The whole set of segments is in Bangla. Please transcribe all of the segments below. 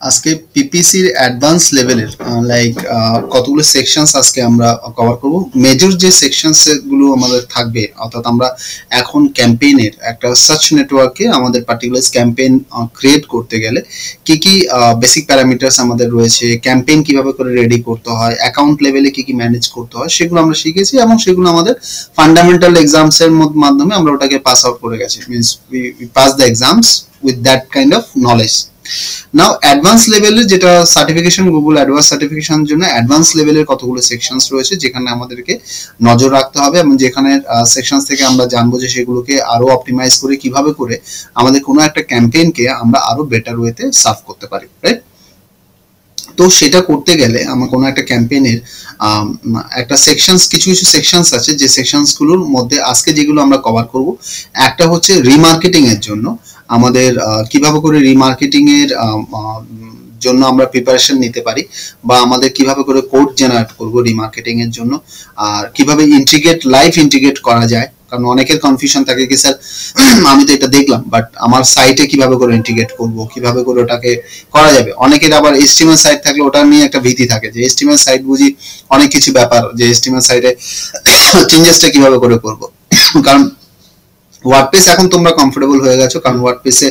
আজকে পিপিসির অ্যাডভান্স লেভেলের কতগুলো সেকশনস আজকে আমরা কভার করব। মেজর যে সেকশনস গুলো আমাদের থাকবে, অর্থাৎ আমরা এখন ক্যাম্পেইনের একটা সার্চ নেটওয়ার্কে আমাদের পার্টিকুলার ক্যাম্পেইন ক্রিয়েট করতে গেলে কি কি বেসিক প্যারামিটারস আমাদের রয়েছে, ক্যাম্পেইন কিভাবে করে রেডি করতে হয়, অ্যাকাউন্ট লেভেলে কি কি ম্যানেজ করতে হয়, সেগুলো আমরা শিখেছি এবং সেগুলো আমাদের ফান্ডামেন্টাল এক্সামস এর মাধ্যমে আমরা ওটাকে পাস আউট করে গেছি। Means we pass the exams with that kind of knowledge. Now advance লেভেলের যেটা সার্টিফিকেশন, গুগল অ্যাডভান্স সার্টিফিকেশনের জন্য অ্যাডভান্স লেভেলের কতগুলো সেকশনস রয়েছে যেখানে আমাদেরকে নজর রাখতে হবে এবং যেখানে সেকশনস থেকে আমরা জানবো যে সেগুলোকে আরো অপটিমাইজ করে কিভাবে করে আমাদের কোনো একটা ক্যাম্পেইনকে আমরা আরো বেটার ওয়েতে সার্ভ করতে পারি, রাইট? তো সেটা করতে গেলে আমার কোনো একটা ক্যাম্পেইনের একটা সেকশনস, কিছু কিছু সেকশনস আছে যে সেকশনস গুলোর মধ্যে আজকে যেগুলো আমরা কভার করব, একটা হচ্ছে রিমার্কেটিং এর জন্য আমাদের কিভাবে করে রিমার্কেটিং এর জন্য আমরা প্রিপারেশন নিতে পারি, বা আমাদের কিভাবে করে কোড জেনারেট করব রিমার্কেটিং এর জন্য, আর কিভাবে লাইভ ইন্টিগ্রেট করা যায়। কারণ অনেকের কনফিউশন থাকে কি স্যার আমি তো এটা দেখলাম, বাট আমার সাইটে কিভাবে করে ইন্টিগ্রেট করব, কিভাবে করে ওটাকে করা যাবে। অনেকের আবার এসটিএমএল সাইট থাকলে ওটা নিয়ে একটা ভীতি থাকে যে এসটিএমএল সাইট বুঝি অনেক কিছু ব্যাপার, যে এসটিএমএল সাইটে চেঞ্জেসটা কিভাবে করে করব। কারণ ওয়ার্ডপ্রেস এখন তোমরা কমফোর্টেবল হয়ে গেছো, কারণ ওয়ার্ডপ্রেসে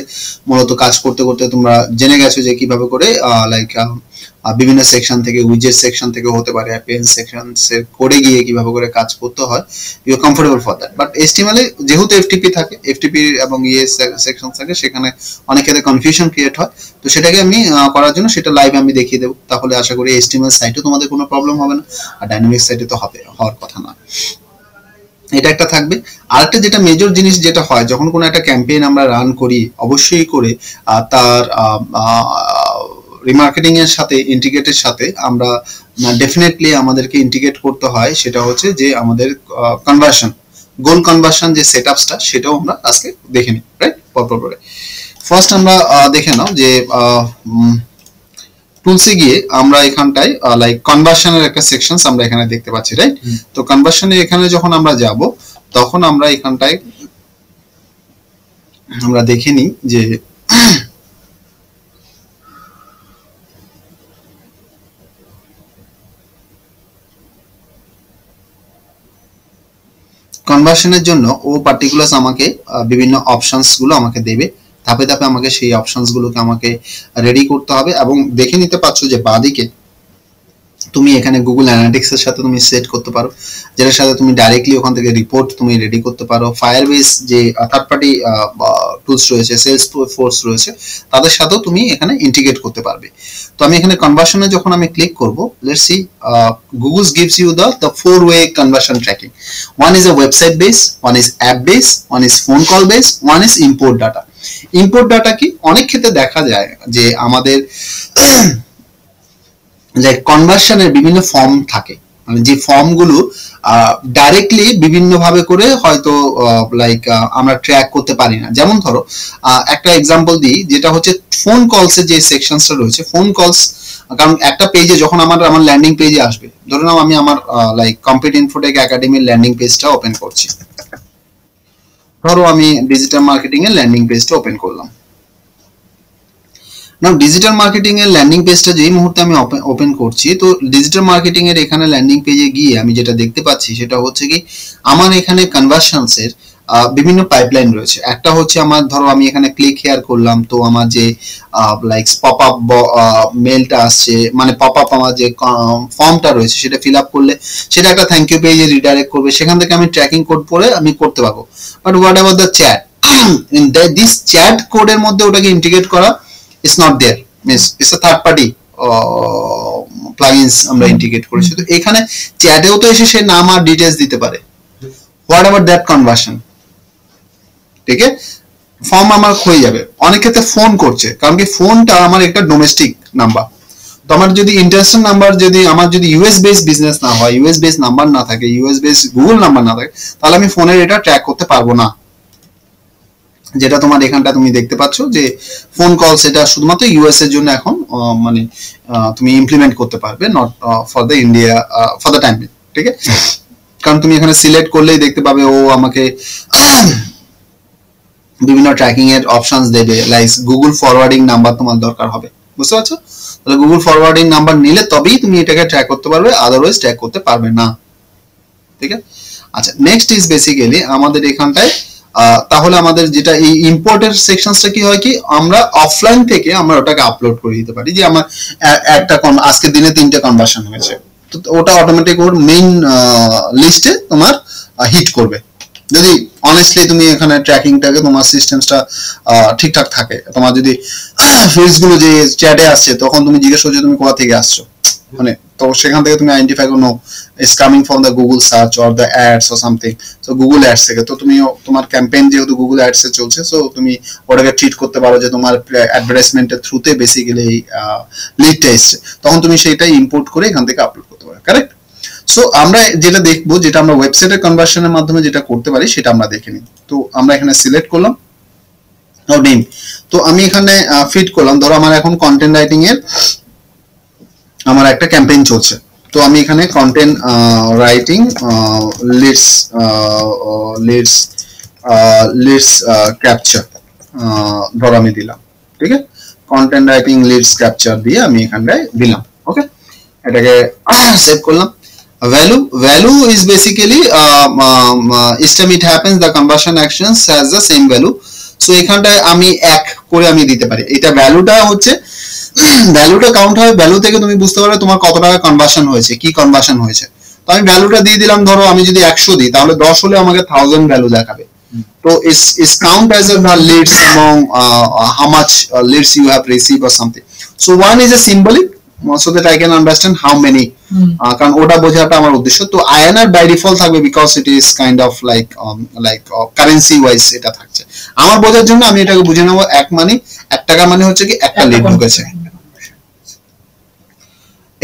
মূলত কাজ করতে করতে তোমরা জেনে গেছো যে কিভাবে করে বিভিন্ন সেকশন থেকে, উইজেট সেকশন থেকে হতে পারে, অ্যাপিয়ারেন্স সেকশন এর কোডে গিয়ে কিভাবে করে কাজ করতে হয়, you are comfortable for that. But HTML এ যেহেতু এফটিপি থাকে, এফটিপি এবং সেকশন থাকে, সেখানে অনেক ক্ষেত্রে কনফিউশন ক্রিয়েট হয়। তো সেটাকে আমি করার জন্য সেটা লাইভ আমি দেখিয়ে দেবো, তাহলে আশা করি এসটিএমএল সাইটে তোমাদের কোনো প্রবলেম হবে না, আর ডাইনামিক সাইটে তো হওয়ার কথা না। এটা একটা থাকবে। আরেকটা যেটা মেজর জিনিস যেটা হয়, যখন কোনো একটা ক্যাম্পেইন আমরা রান করি, অবশ্যই করে তার রিমার্কেটিং এর সাথে, ইন্টিগ্রেটের সাথে আমরা ডেফিনেটলি আমাদেরকে ইন্টিগ্রেট করতে হয়। সেটা হচ্ছে যে আমাদের কনভার্সন, গোল কনভার্সন যে সেটআপসটা, সেটাও আমরা আজকে দেখে নিই, রাইট? পরপর করে ফার্স্ট আমরা দেখে নাও যে টুলসে গিয়ে আমরা এখানটায় কনভার্সনের একটা সেকশনস আমরা এখানে দেখতে পাচ্ছি, রাইট? তো কনভার্সনের এখানে যখন আমরা যাব, তখন আমরা এখানটায় আমরা দেখে নিই যে কনভার্সনের জন্য ও পার্টিকুলার আমাকে বিভিন্ন অপশনস গুলো আমাকে দেবে, ধাপে ধাপে আমাকে সেই অপশনস গুলোকে আমাকে রেডি করতে হবে। এবং দেখে নিতে পারছো যে বাঁদিকে তুমি এখানে গুগল অ্যানালিটিক্স এর সাথে তুমি সেট করতে পারো, যেটার সাথে তুমি ডাইরেক্টলি ওখান থেকে রিপোর্ট তুমি রেডি করতে পারো। ফায়ারবেস যে থার্ড পার্টি টুলস রয়েছে, সেলস ফোর্স রয়েছে, তাদের সাথেও তুমি এখানে ইন্টিগ্রেট করতে পারবে। তো আমি এখানে কনভার্সনে যখন আমি ক্লিক করব, let's see Google gives you the 4-way conversion tracking. One is a website base, one is app base, one is phone call base, one is import data. Import data কি, অনেক ক্ষেত্রে দেখা যায় যে আমাদের কনভার্সনের বিভিন্ন ফর্ম থাকে, মানে যে ফর্মগুলো ডাইরেক্টলি বিভিন্ন ভাবে করে হয়তো আমরা ট্র্যাক করতে পারি না। যেমন ধরো একটা এক্সাম্পল দিই, যেটা হচ্ছে ফোন কলস এর যে সেকশনসটা রয়েছে, ফোন কলস, কারণ একটা পেজে যখন আমার ল্যান্ডিং পেজে আসবে, ধরে নাও আমি আমার কমপ্লিট ইনফোটেক একাডেমির ল্যান্ডিং পেজটা ওপেন করছি। ধরো আমি ডিজিটাল মার্কেটিং এর ল্যান্ডিং পেজটা ওপেন করলাম। নাও ডিজিটাল মার্কেটিং এর ল্যান্ডিং পেজটা যেই মুহূর্তে আমি ওপেন করছি, তো ডিজিটাল মার্কেটিং এর এখানে ল্যান্ডিং পেজে গিয়ে আমি যেটা দেখতে পাচ্ছি সেটা হচ্ছে কি, আমার এখানে কনভার্সনস এর বিভিন্ন পাইপলাইন রয়েছে। একটা হচ্ছে আমার, ধরো আমি এখানে ক্লিক হেয়ার করলাম, তো আমার যে পপ আপ মেলটা আসছে, মানে পপ আপ আমার যে ফর্মটা রয়েছে সেটা ফিল আপ করলে সেটা একটা থ্যাংক ইউ পেজে রিডাইরেক্ট করবে, সেখান থেকে আমি ট্র্যাকিং কোড পড়ে আমি করতে পারবো। But what about the chat, in this chat কোডের মধ্যে ওটাকে ইন্টিগ্রেট করা is not there, means it's a third party plugins আমরা ইন্টিগ্রেট করেছি। তো এখানে চ্যাটেও তো এসে সে নাম আর ডিটেইলস দিতে পারে। What about that conversion? ঠিক আছে, ফর্ম আমার হয়ে যাবে। অনেক ক্ষেত্রে ফোন করছে, কারণ কি ফোনটা আমার একটা ডোমেস্টিক নাম্বার। তো আমার যদি ইন্টারন্যাশনাল নাম্বার, যদি আমার যদি ইউএস বেস বিজনেস না হয়, ইউএস বেস নাম্বার না থাকে, ইউএস বেস গুগল নাম্বার না থাকে, তাহলে আমি ফোনের এটা ট্র্যাক করতে পারবো না। যেটা তোমার এখানটা তুমি দেখতে পাচ্ছ যে ফোন কল, সেটা শুধুমাত্র ইউএস এর জন্য এখন মানে তুমি ইমপ্লিমেন্ট করতে পারবে, not for the India for the time, ঠিক আছে? কারণ তুমি এখানে সিলেক্ট করলেই দেখতে পাবে ও আমাকে বিভিন্ন ট্র্যাকিং এর অপশনস দেবে, লাইক গুগল ফরওয়ার্ডিং নাম্বার তোমার দরকার হবে, বুঝতে পারছো? তাহলে গুগল ফরওয়ার্ডিং নাম্বার নিলে তবেই তুমি এটাকে ট্র্যাক করতে পারবে, আদারওয়াইজ ট্র্যাক করতে পারবে না। ঠিক আছে? আচ্ছা, নেক্সট ইজ বেসিক্যালি আমাদের এখানটায় তাহলে আমাদের যেটা এই ইম্পোর্টের সেকশনসটা কি হয় কি, আমরা অফলাইন থেকে আমরা ওটাকে আপলোড করে দিতে পারি যে আমার একটা আজকের দিনে 3টে কনভার্সন হয়েছে, তো ওটা অটোমেটিক ওর মেইন লিস্টে তোমার হিট করবে। যদি অনেস্টলি তুমি এখানে ট্র্যাকিংটাকে তোমার সিস্টেমসটা ঠিকঠাক থাকে, তোমার যদি ফিল্ডস গুলো যে চ্যাটে আসছে তখন তুমি জিজ্ঞেস করছো তুমি কোথা থেকে আসছো, মানে তো সেখান থেকে তুমি আইডেন্টিফাই করো is coming from the Google search or the ads or something, so Google ads থেকে, তো তুমি তোমার ক্যাম্পেইন যেহেতু গুগল অ্যাডস এ চলছে, সো তুমি ওটাকে ট্রিট করতে পারো যে তোমার অ্যাডভার্টাইজমেন্টের থ্রুতে বেসিক্যালি লিডটা এসছে, তখন তুমি সেইটা ইম্পোর্ট করে এখান থেকে আপলোড করতে পারো। কারেক্ট? সো আমরা যেটা দেখবো, যেটা আমরা ওয়েবসাইটের কনভার্সনের মাধ্যমে যেটা করতে পারি সেটা আমরা দেখে নিই। তো আমরা এখানে সিলেক্ট করলাম নেম, তো আমি এখানে ফিট করলাম, ধরো আমার এখন কন্টেন্ট রাইটিং এর আমার একটা ক্যাম্পেইন চলছে, তো আমি এখানে কন্টেন্ট রাইটিং লিডস ক্যাপচার ধরো আমি দিলাম। ঠিক আছে? কন্টেন্ট রাইটিং লিডস ক্যাপচার দিয়ে আমি এখানটায় দিলাম। ওকে, এটাকে সেভ করলাম। Value is basically each time it happens the conversion actions has the same value, so এখানটায় আমি এক করে আমি দিতে পারি। এটা ভ্যালুটা হচ্ছে ভ্যালুটা কাউন্ট হয়, ভ্যালু থেকে তুমি বুঝতে পারবে তোমার কত টাকা কনভার্সন হয়েছে, কি কনভার্সন হয়েছে। তো আমি ভ্যালুটা দিয়ে দিলাম, ধরো আমি যদি 100 দিই তাহলে 10 হলে আমাকে 1000 ভ্যালু দেখাবে। তো is count as a leads among how much leads you have received or something. So one is a symbolic so that I can understand how many, কারণ ওটা বোঝাটা আমার উদ্দেশ্য। তো INR by default থাকবে because it is kind of like currency wise এটা থাকছে। আমার বোঝার জন্য আমি এটাকে বুঝে নেব, এক মানে 1 টাকা মানে হচ্ছে কি একটা লিড ঢুকেছে।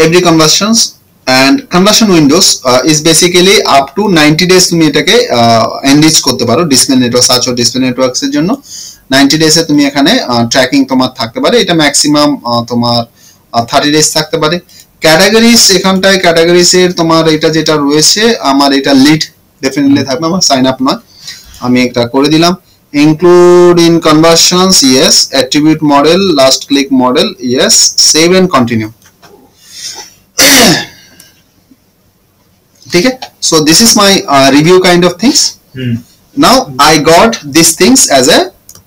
Every conversions and conversion windows is basically up to 90 days তুমি এটাকে এনরিচ করতে পারো ডিসপ্লে নেটওয়ার্ক সার্চ ও ডিসপ্লে নেটওয়ার্কস এর জন্য। 90 ডেজ এ তুমি এখানে ট্র্যাকিং তোমার থাকতে পারে, এটা ম্যাক্সিমাম তোমার 30 ডেজ থাকতে পারে। ক্যাটাগরিজ, এখানটায় ক্যাটাগরিজ এর তোমার এটা যেটা রয়েছে আমার এটা লিড ডেফিনেটলি থাকবে, আমার সাইন আপ নয়, আমি এটা করে দিলাম। include in conversions, yes. Attribute model, last click model, yes. Save and continue. ठीक है? So this is my review kind of things. Now I got these things as a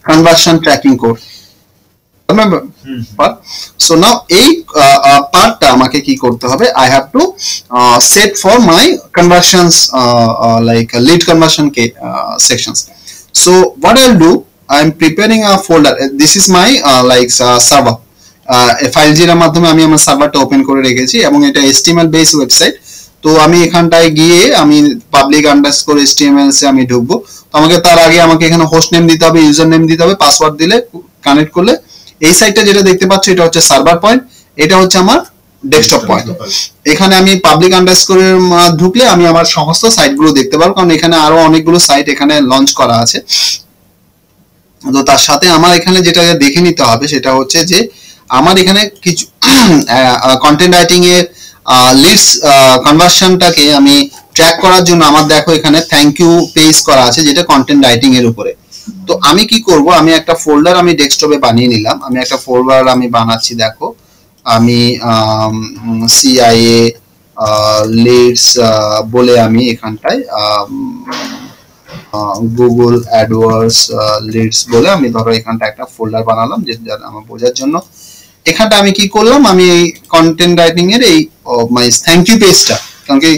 conversion tracking code. Remember? So now এই পার্টটা আমাকে কি করতে হবে, I have to set for my conversions like lead conversion sections. So what I'll do, I'm preparing a folder. This is my like server. File জিরার মাধ্যমে আমি আমার সার্ভারটা ওপেন করে রেখেছি এবং এটা HTML বেস ওয়েবসাইট। তো আমি এখানটায় গিয়ে আমি পাবলিক আন্ডারস্কোর HTML এ আমি ঢুকবো। তো আমাকে তার আগে আমাকে এখানে হোস্ট নেম দিতে হবে, ইউজার নেম দিতে হবে, পাসওয়ার্ড দিলে কানেক্ট করলে এই সাইটটা যেটা দেখতে পাচ্ছ এটা হচ্ছে সার্ভার পয়েন্ট, এটা হচ্ছে আমার ডেস্কটপ পয়েন্ট। এখানে আমি পাবলিক আন্ডারস্কোরের ঢুকলে আমি আমার সমস্ত সাইটগুলো দেখতে পারবো, কারণ এখানে আরো অনেকগুলো সাইট এখানে লঞ্চ করা আছে। তো তার সাথে আমার এখানে যেটা দেখে নিতে হবে সেটা হচ্ছে যে আমার এখানে কিছু কন্টেন্ট রাইটিং এর লিডস কনভার্সনটাকে আমি ট্র্যাক করার জন্য আমার দেখো এখানে থ্যাংক ইউ পেজ করা আছে যেটা কন্টেন্ট রাইটিং এর উপরে। তো আমি কি করব, আমি একটা ফোল্ডার আমি ডেস্কটপে বানিয়ে নিলাম, আমি একটা ফোল্ডার আমি বানাচ্ছি, দেখো আমি CIA লিডস বলে আমি এখানটায় গুগল অ্যাডওয়ার্ডস লিডস বলে আমি ধরো এখানটা একটা ফোল্ডার বানালাম যে আমার বোঝার জন্য। এখানটা আমি কি করলাম, আমি এই কন্টেন্ট রাইটিং এর এই মাই থ্যাংক ইউ পেজটা, কারণ কি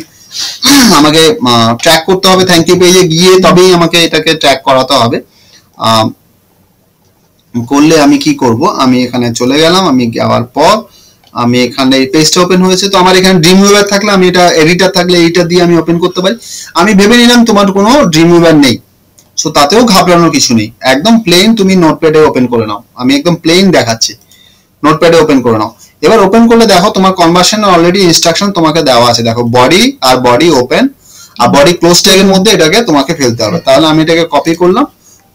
আমাকে ট্র্যাক করতে হবে, থ্যাংক ইউ পেজে গিয়ে তবেই আমাকে এটাকে ট্র্যাক করাতে হবে। করলে আমি কি করব, আমি এখানে চলে গেলাম, আমি যাওয়ার পর আমি এখানে এই পেজটা ওপেন হয়েছে। তো আমার এখানে ড্রিমউইভার থাকলে আমি এটা এডিটর থাকলে এইটা দিয়ে আমি ওপেন করতে পারি। আমি ভেবে নিলাম তোমার কোনো ড্রিমউইভার নেই, সো তাতেও ঘাবড়ানোর কিছু নেই, একদম প্লেন তুমি নোটপ্যাডে ওপেন করে নাও। আমি একদম প্লেন দেখাচ্ছি, নোটপ্যাডে ওপেন করে নাও। এবার ওপেন করলে দেখো তোমার কনভার্সন অলরেডি ইনস্ট্রাকশন তোমাকে দেওয়া আছে, দেখো বডি আর বডি ওপেন আর বডি ক্লোজ ট্যাগের মধ্যে এটাকে তোমাকে ফেলতে হবে। তাহলে আমি এটাকে কপি করলাম,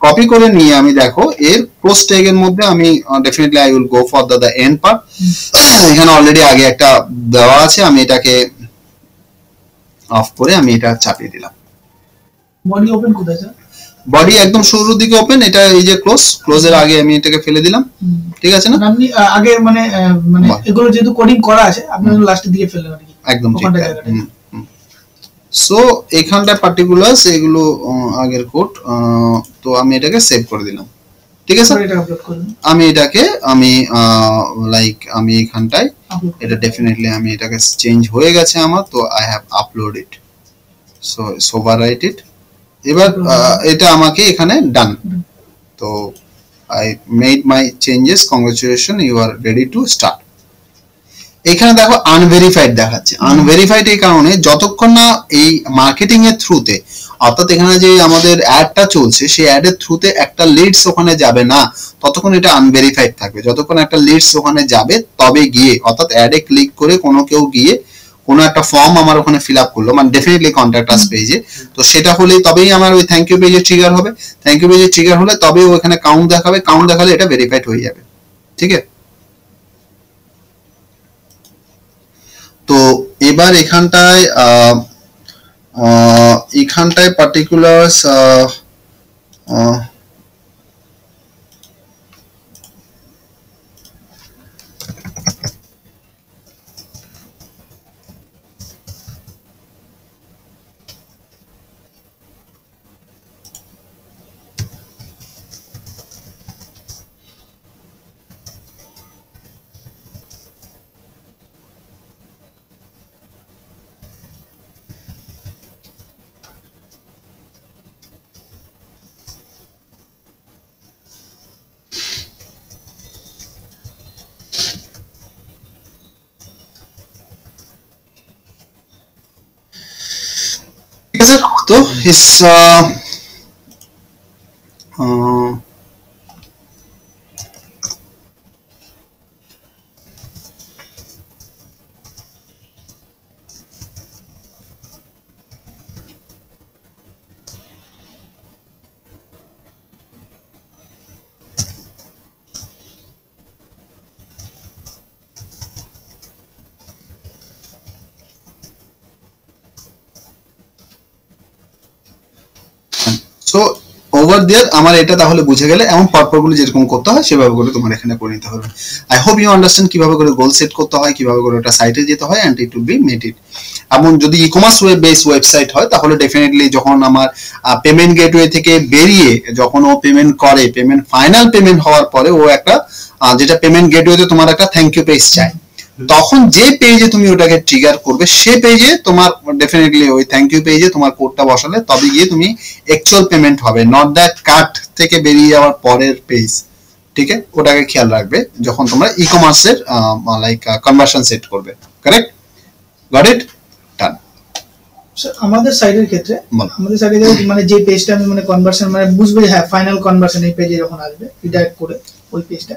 কপি করে নিয়ে আমি দেখো এর ক্লোজ ট্যাগের মধ্যে আমি definitely I will go for the end part. এখানে অলরেডি আগে একটা দেওয়া আছে, আমি এটাকে অফ করে আমি এটা চাপিয়ে দিলাম। বডি ওপেন কোথায় স্যার? বডি একদম শুরুর দিকে ওপেন, এটা এই যে ক্লোজের আগে আমি এটাকে ফেলে দিলাম, ঠিক আছে না? আপনি আগে মানে এগুলো যেহেতু কোডিং করা আছে আপনি লাস্টের দিকে ফেললেন আর কি, একদম ঠিক। সো এখানটা পার্টিকুলারস এগুলো আগের কোড, তো আমি এটাকে সেভ করে দিলাম, ঠিক আছে? আমি এটাকে আমি লাইক আমি এখানটায় এটা ডেফিনেটলি আমি এটাকে চেঞ্জ হয়ে গেছে আমার, তো I have upload it, so overwrite it. এবার এটা আমাকে এখানে ডান, তো I made my changes, congratulation, you are ready to start. এখানে দেখো আনভেরিফাইড দেখাচ্ছে। আনভেরিফাইড এই কারণে যতক্ষণ না এই মার্কেটিং এর থ্রুতে, অর্থাৎ এখানে যে আমাদের অ্যাডটা চলছে সেই অ্যাডের থ্রুতে একটা লিডস ওখানে যাবে না, ততক্ষণ এটা আনভেরিফাইড থাকবে। যতক্ষণ একটা লিডস ওখানে যাবে তবে গিয়ে, অর্থাৎ অ্যাডে ক্লিক করে কোনো কেউ গিয়ে কোনো একটা ফর্ম আমার ওখানে ফিল আপ করলো, মানে ডেফিনেটলি কন্ট্যাক্ট আস পেজে, তো সেটা হলেই তবেই আমার ওই থ্যাংক ইউ পেজে ট্রিগার হবে। থ্যাংক ইউ পেজে ট্রিগার হলে তবেই ওখানে কাউন্ট দেখাবে, কাউন্ট দেখালে এটা ভেরিফাইড হয়ে যাবে, ঠিক আছে? তো এবার এখানটায় পার্টিকুলারস তো ইস সো ওভার দেয়ার আমার এটা তাহলে বুঝে গেলে এমন পরপরগুলো যেরকম করতে হয় সেভাবে করে তোমার এখানে করে নিতে হবে। আই হোপ ইউ আন্ডারস্ট্যান্ড কিভাবে করে গোল সেট করতে হয়, কিভাবে করে ওটা সাইটে যেতে হয়, and it will be made it. এমন যদি e commerce web base website হয় তাহলে ডেফিনেটলি যখন আমার পেমেন্ট গেটওয়ে থেকে বেরিয়ে যখন ও পেমেন্ট করে, পেমেন্ট ফাইনাল পেমেন্ট হওয়ার পরে ও একটা যেটা পেমেন্ট গেটওয়েতে তোমার একটা থ্যাংক ইউ পেজ চাই, তখন যে পেজে তুমি ওটাকে ট্রিগার করবে সে পেজে তোমার ডেফিনেটলি ওই থ্যাংক ইউ পেজে তোমার কোডটা বসালে তবে গিয়ে তুমি অ্যাকচুয়াল পেমেন্ট হবে, নট দ্যাট কার্ট থেকে বেরিয়ে যাওয়ার পরের পেজ, ঠিক আছে? ওটাকে খেয়াল রাখবে যখন তোমরা ই কমার্সের লাইক কনভার্সন সেট করবে। কারেক্ট? Got it? ডান। আমাদের সাইটের ক্ষেত্রে আমাদের সাইটে মানে যে পেজটা আমি মানে কনভার্সন মানে বুঝবে হ্যাঁ ফাইনাল কনভার্সন এই পেজে যখন আসবে রিডাইরেক্ট করে ওই পেজটা,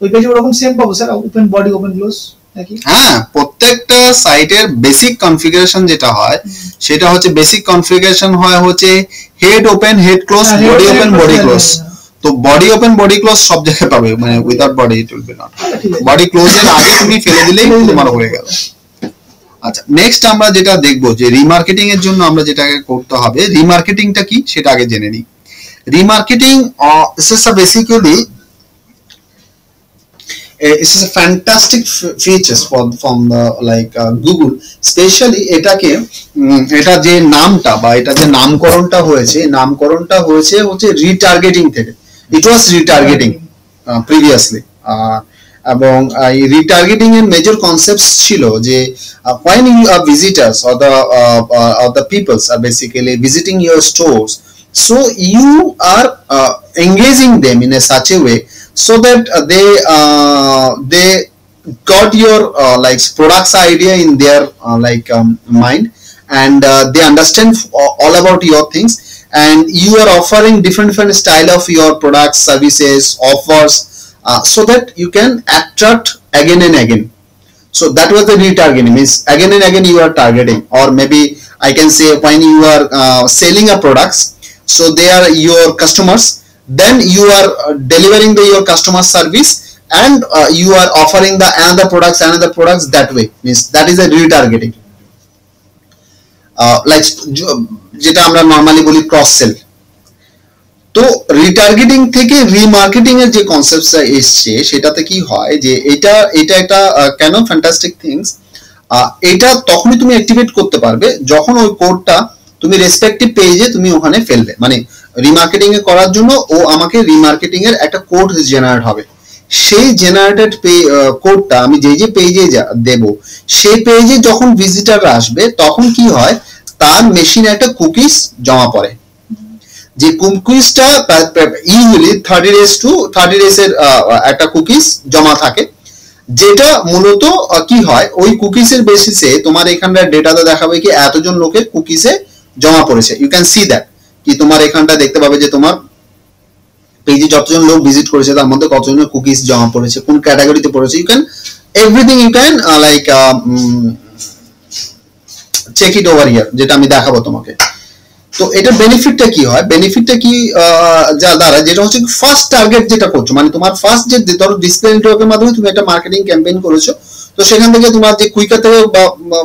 ওই পেজে ওরকম সেম পাবো sir, open body open close নাকি? হ্যাঁ, প্রত্যেকটা সাইটের বেসিক কনফিগারেশন যেটা হয় সেটা হচ্ছে বেসিক কনফিগারেশন হয় হচ্ছে head open head close, body open body close. তো বডি ওপেন বডি ক্লোজ সব জায়গায় পাবে, মানে without body it will be not. Body ক্লোজের আগে তুমি ফেলে দিলেই তোমার হয়ে গেল। আচ্ছা, নেক্সট আমরা যেটা দেখবো যে রিমার্কেটিং এর জন্য আমরা যেটাকে করতে হবে, রিমার্কেটিংটা কি সেটা আগে জেনে নিই। Remarketing this is a basically it's a fantastic features from the like Google, especially এটাকে এটা যে নামটা বা এটা যে নামকরণটা হয়েছে হচ্ছে রিটার্গেটিং থেকে। ইট ওয়াজ রিটার্গেটিং প্রিভিয়াসলি, এবং এই রিটার্গেটিং এর মেজর কনসেপ্টস ছিল যে when you are visitors or the peoples are basically visiting your stores, so you are engaging them in a such a way so that they got your like products idea in their mind, and they understand all about your things, and you are offering different style of your products, services, offers, so that you can attract again and again. So that was the retargeting, means again and again you are targeting, or maybe I can say when you are selling a products, so they are your customers, then you are delivering your customer service, and you are offering the another products that way, means that is a retargeting. Like যেটা আমরা নরমালি বলি ক্রস সেল। তো রিটার্গেটিং থেকে রিমার্কেটিং এর যে কনসেপ্টটা এসছে সেটাতে কি হয় যে এটা একটা কেন ফ্যান্টাস্টিক থিংস, এটা তখনই তুমি অ্যাক্টিভেট করতে পারবে যখন ওই কোডটা তুমি রেসপেক্টিভ পেজে তুমি ওখানে ফেলবে। মানে রিমার্কেটিং এ করার জন্য ও আমাকে রিমার্কেটিং এর একটা কোড জেনারেট হবে, সেই জেনারেটেড কোডটা আমি যে পেজে দেব, সেই পেজে যখন ভিজিটাররা আসবে তখন কি হয়, তার মেশিনে একটা কুকিজ জমা পড়ে, যে কুকিজটা ইউজুয়ালি 30 days এর একটা কুকিজ জমা থাকে, যেটা মূলত কি হয় ওই কুকিজের বেসিসে তোমার এখানকার ডেটাতে দেখাবে কি এতজন লোকের কুকিজে জমা পড়েছে। ইউ ক্যান সি দ্যাট, কি তোমার এখানটা দেখতে পাবে যে তোমার পেজে যতজন লোক ভিজিট করেছে তার মধ্যে কতজনের কুকিজ জমা পড়েছে, কোন ক্যাটাগরিতে পড়েছে। You can everything you can like check it over here, যেটা আমি দেখাবো তোমাকে। তো এটা বেনিফিটটা কি হয়, বেনিফিটটা কি যা দ্বারা যেটা হচ্ছে ফার্স্ট টার্গেট যেটা করছো, মানে তোমার ফার্স্ট যে ধরো ডিসপ্লে নেটওয়ার্কের মাধ্যমে তুমি একটা মার্কেটিং ক্যাম্পেইন করেছো, তো সেখান থেকে তোমার যে কুইকার থেকে বা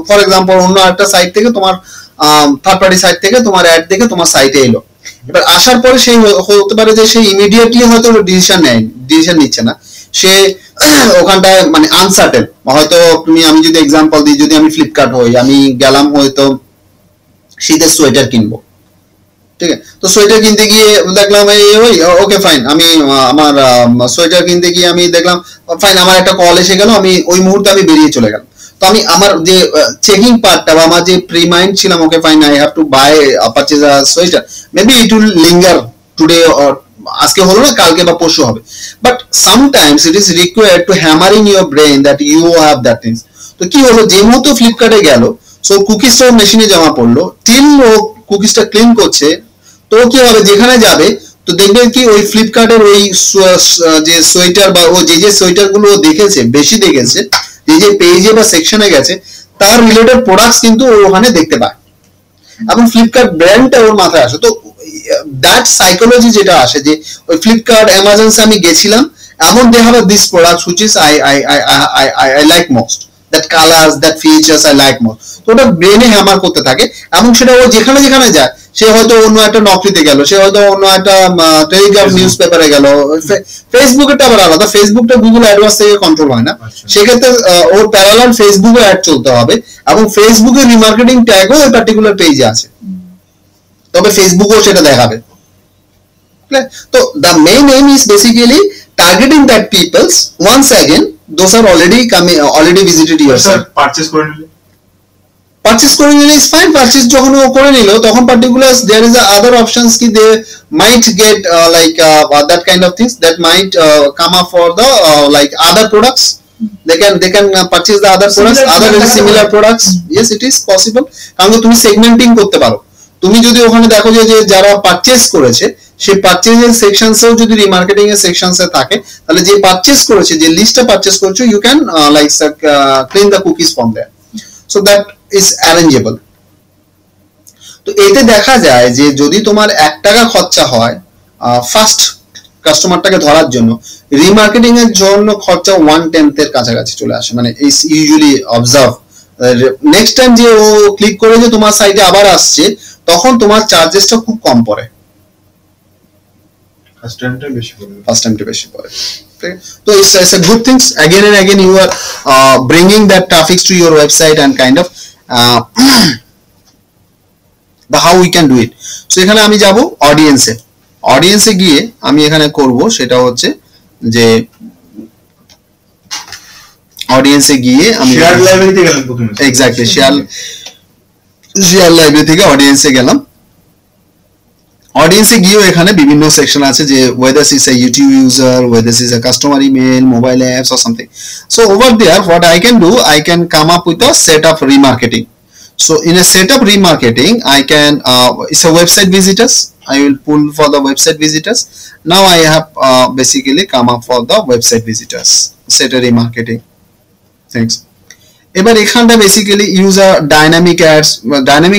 ফর এক্সাম্পল অন্য একটা সাইট থেকে তোমার থার্ড পার্টি সাইট থেকে তোমার অ্যাড দেখে তোমার সাইটে এলো। এবার আসার পরে সেই হতে পারে যে সেই ইমিডিয়েটলি হয়তো ডিসিশন নিচ্ছে না, সে ওখানটায় মানে আনসার্টেন, হয়তো আমি যদি এক্সাম্পল দিই, যদি আমি ফ্লিপকার্ট হই, আমি গেলাম হয়তো শীতের সোয়েটার কিনবো, ঠিক আছে, তো সোয়েটার কিনতে গিয়ে দেখলাম ওকে ফাইন, আমি আমার সোয়েটার কিনতে গিয়ে আমি দেখলাম ফাইন, আমার একটা কল এসে গেল, আমি ওই মুহূর্তে আমি বেরিয়ে চলে গেলাম। তো আমি আমার যে চেকিং পার্টটা বা আমার যে প্রি মাইন্ড ছিলাম, okay fine I have to buy purchase a sweater, maybe it will linger today, আজকে হলো না কালকে বা পরশু হবে, but sometimes it is required to hammering your brain that you have that things. তো কি হলো, যে মুহূর্তে ফ্লিপকার্টে গেল, সো কুকিজটা মেশিনে জমা পড়লো, টিল ও কুকিজটা ক্লিন করছে, তো কি হবে যেখানে যাবে তো দেখবে কি ওই ফ্লিপকার্টের ওই যে সোয়েটার বা ও যে সোয়েটার গুলো দেখেছে, বেশি দেখেছে, যে পেজে বা সেকশনে গেছে, তার রিলেটেড প্রোডাক্টস কিন্তু ওখানে দেখতে পায় এবং ফ্লিপকার্ট ব্র্যান্ডটা ওর মাথায় আসে। তো দ্যাট সাইকোলজি যেটা আসে যে ওই ফ্লিপকার্ট অ্যামাজনসে আমি গেছিলাম, এমন they have this products which is I like most, that colours that features I like most. তো ওটা ব্রেনে হ্যামার করতে থাকে এবং সেটা ও যেখানে যেখানে যায়, সে হয়তো অন্য একটা নকরিতে গেল, সে হয়তো অন্য একটা টেলিগ্রাফ নিউজ পেপারে গেল, ফেসবুকেরটা আবার আলাদা, ফেসবুকটা গুগল অ্যাডওয়ার্ডস থেকে কন্ট্রোল হয় না, সেক্ষেত্রে ওর প্যারালাল ফেসবুকে অ্যাড চলতে হবে এবং ফেসবুকের রিমার্কেটিং ট্যাগও ওই পার্টিকুলার পেজে আছে, তবে ফেসবুকও সেটা দেখাবে। তো the main aim is basically targeting that peoples. Once again, those are already visited your site. Purchase করে নিলে is fine. Purchase যখন ও করে নিল, তখন particular there is a other options ki they might get that kind of things that might come up for the like other products. They can purchase the other products, other very similar products. Yes, it is possible. কারণ তুমি segmenting করতে পারো। তুমি যদি ওখানে দেখো যে যারা পারচেজ করেছে, সেই পারচেজের সেকশনসেও যদি রিমার্কেটিং এর সেকশনসে থাকে, তাহলে যে পারচেজ করেছে, যে লিস্টটা পারচেজ করেছো, you can like clean the cookies from there, so that is arrangeable. তো এতে দেখা যায় যে যদি তোমার 1 টাকা খরচা হয় ফার্স্ট কাস্টমারটাকে ধরার জন্য, রিমার্কেটিং এর জন্য খরচা 1/10 এর কাছাকাছি চলে আসে। মানে is usually observe, next time যে ও ক্লিক করে যে তোমার সাইটে আবার আসছে, তখন তোমার চার্জেসটা খুব কম পড়ে, ফার্স্ট টাইমটা বেশি পড়ে। So it's a good things. Again and again you are bringing that traffic to your website and kind of the how we can do it. So এখানে আমি যাব অডিয়েন্সে গিয়ে আমি এখানে করব সেটা হচ্ছে যে অডিয়েন্সে গিয়ে আমি শেয়ার লাইব্রেরিতে গেলাম প্রথমে, এক্স্যাক্টলি শেয়ার লাইব্রেরি থেকে অডিয়েন্সে গেলাম। অডিয়েন্সে গিয়েও এখানে বিভিন্ন সেকশন আছে, যে whether is a YouTube user, whether is a customer email, mobile apps or something. So over there what I can do, I can come up with a set of remarketing. So in a set of remarketing I can it's a website visitors, I will pull for the website visitors. Now I have basically come up for the website visitors, set a remarketing things. এবার এখানটা basically user dynamic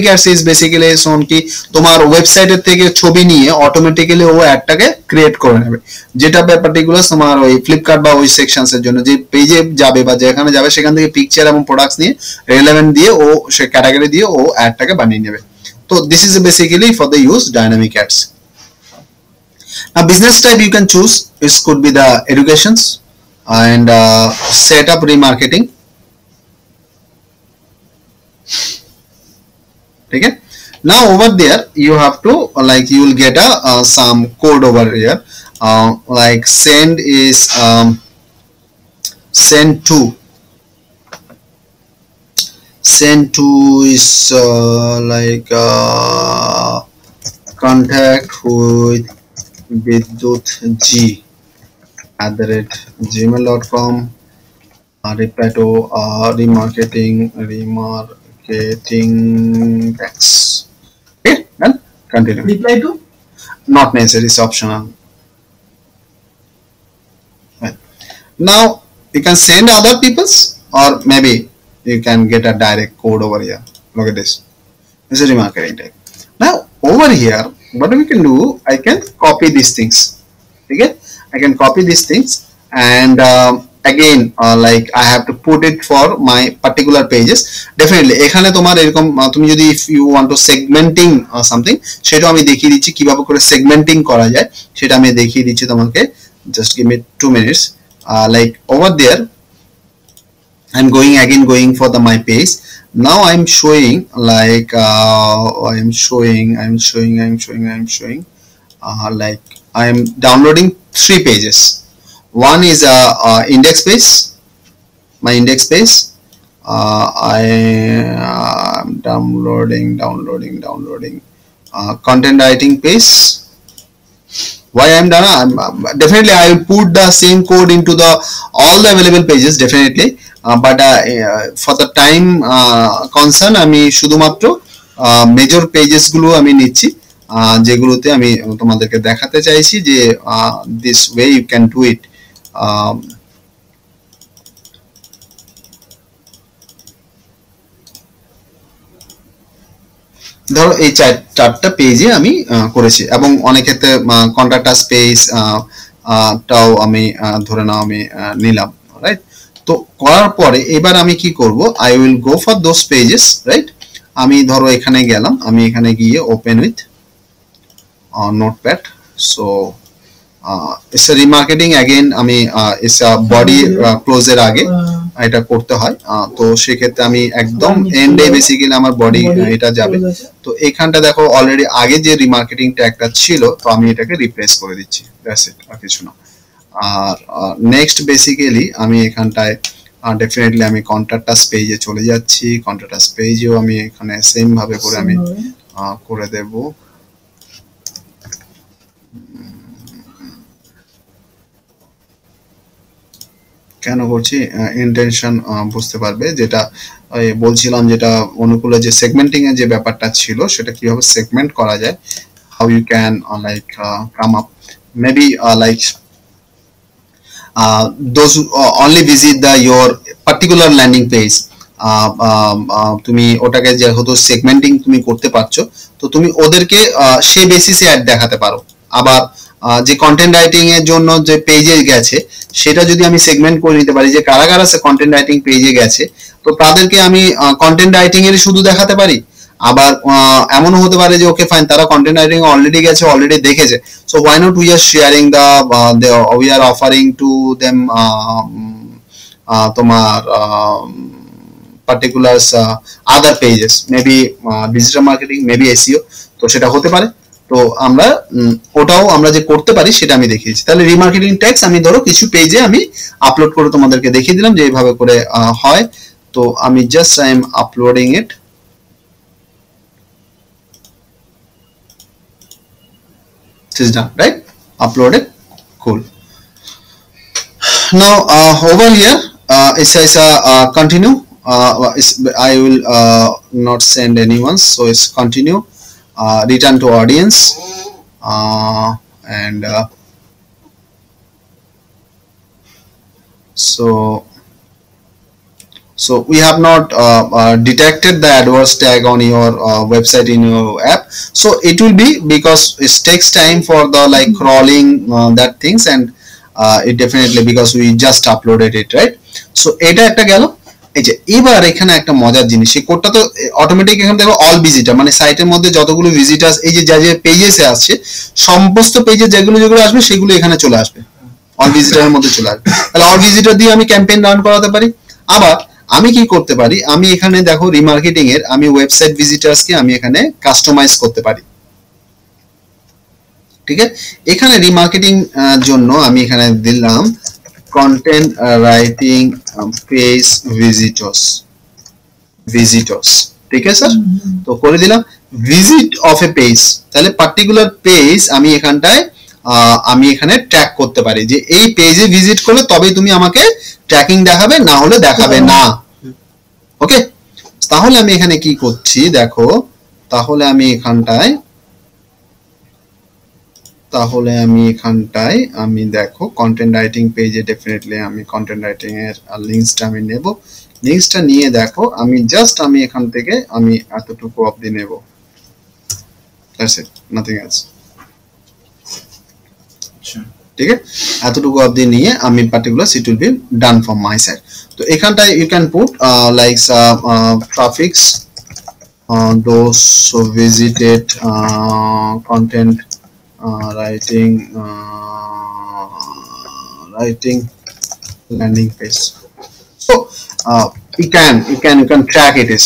ads is basically শোন কি তোমার ওয়েবসাইটের থেকে ছবি নিয়ে অটোমেটিক্যালি ও অ্যাডটাকে ক্রিয়েট করে নেবে, যেটা পার্টিকুলার তোমার ওই ফ্লিপকার্ট বা ওই সেকশনস এর জন্য যে পেজে যাবে বা যেখানে যাবে সেখান থেকে পিকচার এবং প্রোডাক্টস নিয়ে রিলেভেন্ট দিয়ে ও সে ক্যাটাগরি দিয়ে ও অ্যাডটাকে বানিয়ে নেবে। তো this is basically for the use dynamic ads. Now business type you can choose. This could be the educations and set up remarketing. Okay. Now over there you have to like you will get a some code over here. Like send is send to is like contact with Vidyut G @gmail.com. Repeto remarketing tax. Okay, done. Continue. Reply to? Not necessary, it's optional. Right. Now you can send other people's, or maybe you can get a direct code over here. Look at this. This is a remarketing type. Now over here, what we can do, I can copy these things. Okay, I can copy these things and again like I have to put it for my particular pages. Definitely এখানে তোমার এরকম তুমি যদি if you want to segmenting something সেটা আমি দেখিয়ে দিচ্ছি কিভাবে করে segmenting করা যায় সেটা আমি দেখিয়ে দিচ্ছি তোমাকে. Just give me 2 minutes. Like over there I'm going for the my page. Now I'm showing like I'm showing like I'm downloading 3 pages. One is a index page, my index page. I am downloading content writing page. Why I'm done? Definitely I will put the same code into the all the available pages definitely, but for the time concern আমি শুধুমাত্র মেজর পেজেস গুলো আমি নিচ্ছি যেগুলোতে আমি তোমাদেরকে দেখাতে চাইছি যে this way you can do it. ধরো এই চারটা পেজে আমি করেছি এবং অনেক ক্ষেত্রে কন্ট্রাক্ট স্পেস টাও আমি ধরে নাও আমি নিলাম, রাইট? তো করার পরে এবার আমি কি করব, I will go for those pages, right? আমি ধরো এখানে গেলাম, আমি এখানে গিয়ে open with notepad. So it's a remarketing again আমি ইটস a body close এর আগে এটা করতে হয়. তো সেক্ষেত্রে আমি একদম এন্ডে বেসিক্যালি আমার বডি এটা যাবে. তো এখানটা দেখো অলরেডি আগে যে রিমার্কেটিং ট্যাগটা ছিল তো আমি এটাকে রিপ্লেস করে দিচ্ছি, দ্যাটস ইট, আর কিছু না. আর নেক্সট বেসিক্যালি আমি এখানটায় ডেফিনেটলি আমি কন্ট্রাক্টাস পেজে চলে যাচ্ছি. কন্ট্রাক্টাস পেজেও আমি এখানে সেম ভাবে করে আমি করে দেব. কেন করছি ইন্টেনশন বুঝতে পারবে, যেটা বলছিলাম যেটা অনুকূলে যে সেগমেন্টিং এর যে ব্যাপারটা ছিল সেটা কিভাবে সেগমেন্ট করা যায়, how you can like come up maybe like those only visit the your particular landing page. তুমি ওটাকে যেহেতু সেগমেন্টিং তুমি করতে পারছো তো তুমি ওদেরকে সেই বেসিসে অ্যাড দেখাতে পারো. আবার যে কন্টেন্ট রাইটিং এর জন্য যে পেজে গেছে সেটা যদি আমি সেগমেন্ট করে নিতে পারি যে কারা কারা কন্টেন্ট রাইটিং পেজে গেছে তো তাদেরকে আমি কন্টেন্ট রাইটিং এর শুধু দেখাতে পারি. আবার এমনও হতে পারে যে ওকে ফাইন তারা কন্টেন্ট রাইটিং অলরেডি গেছে, অলরেডি দেখেছে, so why not we are sharing the we are offering to them তোমার particular other pages, maybe digital marketing, maybe SEO, তো সেটা হতে পারে. তো আমরা ওটাও আমরা যে করতে পারি সেটা আমি দেখিয়েছি. তাহলে রিমার্কেটিং ট্যাক্স আমি ধরো কিছু পেজে আমি আপলোড করে তোমাদেরকে দেখিয়ে দিলাম যে এইভাবে করে হয়. তো আমি just I am uploading it. Is done, right? Uploaded. Cool. Now over here it says continue. I will not send anyone, so it's continue. Return to audience and so we have not detected the AdWords tag on your website in your app, so it will be because it takes time for the like crawling that things, and it definitely because we just uploaded it, right? So এটা একটা গেল. এই যে এবার এখানে একটা মজার জিনিস, এই কোডটা তো অটোমেটিক এখানে দেখো অল ভিজিটার, মানে সাইটের মধ্যে যতগুলো ভিজিটার্স এই যে যা যে পেজেসে আসছে সমস্ত পেজে যেগুলো যেগুলো আসবে সেগুলো এখানে চলে আসবে, অল ভিজিটারের মধ্যে চলে আসবে। তাহলে অল ভিজিটার দিয়ে আমি ক্যাম্পেইন রান করাতে পারি। আবার আমি কি করতে পারি, আমি এখানে দেখো রিমার্কেটিং এর আমি ওয়েবসাইট ভিজিটার্সকে আমি এখানে কাস্টমাইজ করতে পারি। ঠিক আছে, এখানে রিমার্কেটিং জন্য আমি এখানে দিলাম কন্টেন্ট রাইটিং পেজ ভিজিটর্স। ঠিক আছে স্যার, তো করে দিলাম ভিজিট অফ এ পেজ। তাহলে পার্টিকুলার পেজ আমি এখানটায় আমি এখানে ট্র্যাক করতে পারি যে এই পেজে ভিজিট করলে তবেই তুমি আমাকে ট্র্যাকিং দেখাবে, না হলে দেখাবে না। ওকে, তাহলে আমি এখানে কি করছি দেখো, তাহলে আমি এখানটায় আমি দেখো কন্টেন্ট রাইটিং পেজে ডেফিনেটলি আমি কন্টেন্ট রাইটিং এর লিংকসটা আমি নেব। লিংকসটা নিয়ে দেখো আমি জাস্ট আমি এখান থেকে আমি এতটুকু অবধি নেব, দ্যাটস ইট, নাথিং এলস। ঠিক আছে, এতটুকু অবধি নিয়ে আমি particular it will be done from my side. তো এখানটায় you can put like topics those who visited content writing landing page. So you can track it is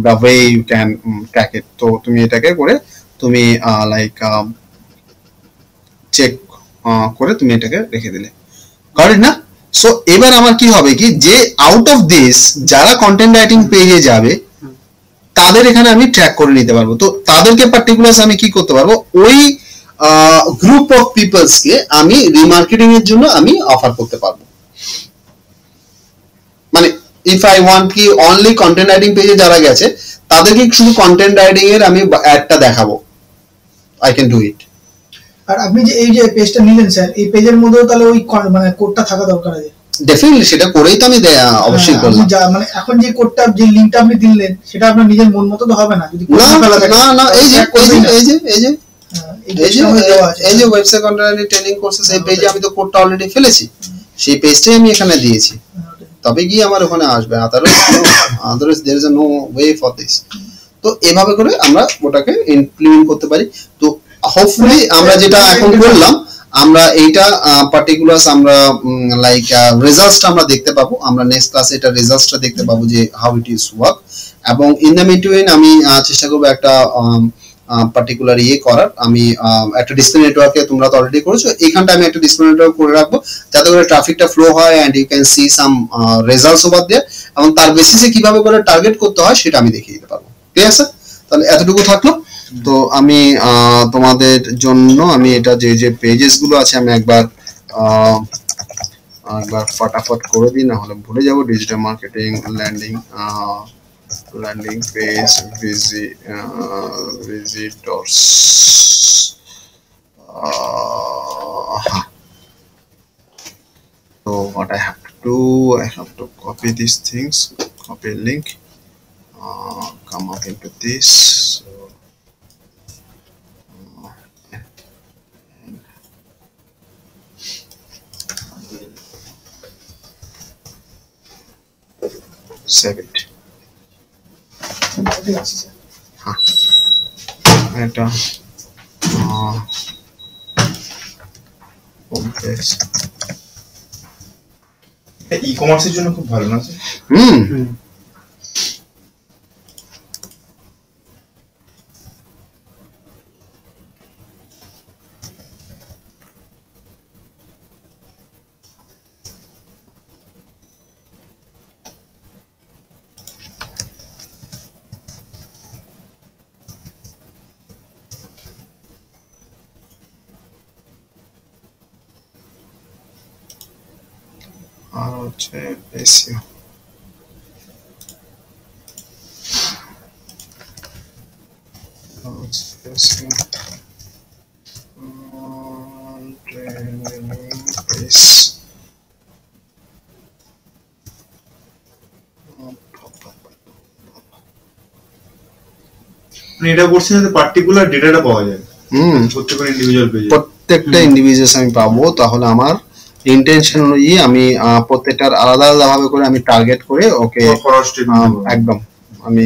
the way you can track it. তো তুমি এটাকে করে তুমি লাইক চেক করে তুমি এটাকে রেখে দিলে, কারেক্ট না? সো এবার আমার কি হবে কি, যে আউট অফ দিস যারা কন্টেন্ট রাইটিং পেজে যাবে তাদের এখানে আমি ট্র্যাক করে নিতে পারবো। তো তাদেরকে পার্টিকুলার আমি কি করতে পারবো, ওই গ্রুপ অফ পিপলস কে আমি রিমার্কেটিং এর জন্য আমি অফার করতে পারবো। মানে ইফ আই ওয়ান্ট কি অনলি কন্টেন্ট রাইটিং পেজে যারা গেছে তাদেরকে শুধু কন্টেন্ট রাইটিং এর আমি অ্যাডটা দেখাবো, আই ক্যান ডু ইট। আর আপনি যে এই যে পেজটা নিলেন স্যার, এই পেজের মধ্যেও তাহলে ওই মানে কোডটা থাকা দরকার আছে। ডেফিনেটলি সেটা করেই তো আমি অবশ্যই করলাম। মানে এখন যে কোডটা যে লিংকটা আপনি দিলেন সেটা আপনার নিজের মন মতো তো হবে না, যদি না এই যে ওয়েবসাইট কন্টেন্ট ট্রেনিং কোর্সেস এই পেজে আমি তো কোডটা অলরেডি ফেলেছি, সেই পেজটাই আমি এখানে দিয়েছি, তবে গিয়ে আমার ওখানে আসবে, otherwise there is no way for this. তো এভাবে করে আমরা ওটাকে ইমপ্লিমেন্ট করতে পারি। তো হোপফুলি আমরা যেটা এখন করলাম, আমরা এইটা পার্টিকুলার আমরা লাইক রেজাল্টসটা আমরা দেখতে পাবো, আমরা নেক্সট ক্লাসে এটা রেজাল্টসটা দেখতে পাবো যে হাউ ইট ইজ ওয়ার্ক। এবং ইন দ্য মিডওয়ে আমি চেষ্টা করবো একটা পার্টিকুলার করার, আমি একটা ডিসপ্লে নেটওয়ার্কে তোমরা তো অলরেডি করেছো, এইখানটা আমি একটা ডিসপ্লে নেটওয়ার্ক করে রাখবো যাতে করে ট্রাফিকটা ফ্লো হয় and you can see some results over there, এবং তার বেসিসে কিভাবে করে টার্গেট করতে হয় সেটা আমি দেখিয়ে দিতে পারবো। ঠিক আছে, তাহলে এতটুকু থাকলো। তো আমি তোমাদের জন্য আমি এটা যে যে পেজেস গুলো আছে আমি একবার ফটাফট করে দিই, না হলে ভুলে যাবো। Digital marketing landing page visitors. So what I have to do, I have to copy these things, copy link, come up into this. So, save it. এটা হোম পেজ ই-কমার্সের জন্য খুব ভালো না? আর হচ্ছে এসইও। এটা করছেন যাতে পার্টিকুলার ডেটাটা পাওয়া যায়, প্রত্যেকটা ইন্ডিভিজুয়াল পেজে প্রত্যেকটা ইন্ডিভিজুয়াল আমি পাবো, তাহলে আমার ইন্টেনশন অনুযায়ী আমি প্রত্যেকটার আলাদা আলাদা ভাবে করে আমি টার্গেট করে ওকে একদম আমি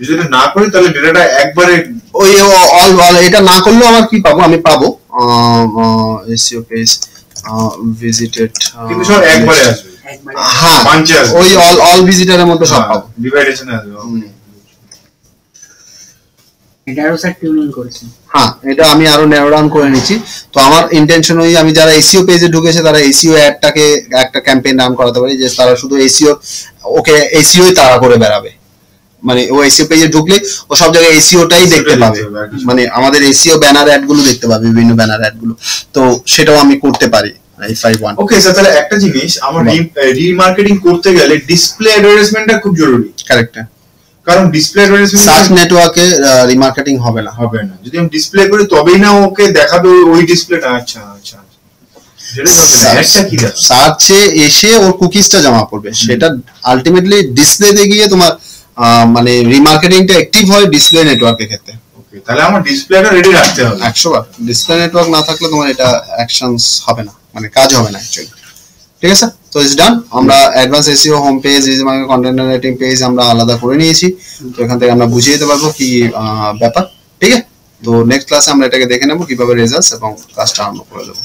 যদি না করি তাহলে ডেটাটা একবারে ওই অল এটা না করলেও আমার কি পাবো, আমি পাবো এসইও পেজ ভিজিটেড কিন্তু সব একবারে আসবে, হ্যাঁ ওই অল ভিজিটরের মধ্যে সব পাবো, ডিভাইডেশনে আসবে। এটা আরো স্যার টিউনিং করেছেন। হ্যাঁ এটা আমি আরো ন্যারো ডাউন করে নিচ্ছি। তো আমার ইন্টেনশন ওই আমি যারা এসইও পেজে ঢুকেছে তারা এসইও অ্যাডটাকে একটা ক্যাম্পেইন রান করাতে পারি যে তারা শুধু এসইও ওকে এসইওই তারা করে বেড়াবে, মানে ও এসইও পেজে ঢুকলে ও সব জায়গায় এসইওটাই দেখতে পাবে, মানে আমাদের এসইও ব্যানার অ্যাড গুলো দেখতে পাবে, বিভিন্ন ব্যানার অ্যাড গুলো। তো সেটাও আমি করতে পারি if I want. Okay sir, তাহলে একটা জিনিস আমার রিমার্কেটিং করতে গেলে ডিসপ্লে অ্যাডভার্টাইজমেন্টটা খুব জরুরি। কারেক্ট, কারণ ডিসপ্লে অ্যাডভার্টাইজমেন্ট সার্চ নেটওয়ার্কে রিমার্কেটিং হবে না, হবে না। যদি আমি ডিসপ্লে করি তবেই না ওকে দেখাবে ওই ডিসপ্লেটা। আচ্ছা আচ্ছা, সার্চে এসে ওর কুকিজটা জমা করবে, সেটা আলটিমেটলি ডিসপ্লেতে গিয়ে তোমার মানে রিমার্কেটিংটা অ্যাক্টিভ হয় ডিসপ্লে নেটওয়ার্কের ক্ষেত্রে। ওকে, তাহলে আমার ডিসপ্লেটা রেডি রাখতে হবে 100বার। ডিসপ্লে নেটওয়ার্ক না থাকলে তোমার এটা অ্যাকশনস হবে না, মানে কাজ হবে না অ্যাকচুয়ালি। ঠিক আছে, তো ইটস ডান। আমরা অ্যাডভান্স এসইও হোম পেজ, মানে কন্টেন্ট জেনারেটিং পেজ আমরা আলাদা করে নিয়েছি। তো এখান থেকে আমরা বুঝিয়ে দিতে পারবো কি ব্যাপার। ঠিক আছে, তো নেক্সট ক্লাসে আমরা এটাকে দেখে নেবো কিভাবে রেজাল্টস এবং কাজটা আরম্ভ করে দেবো।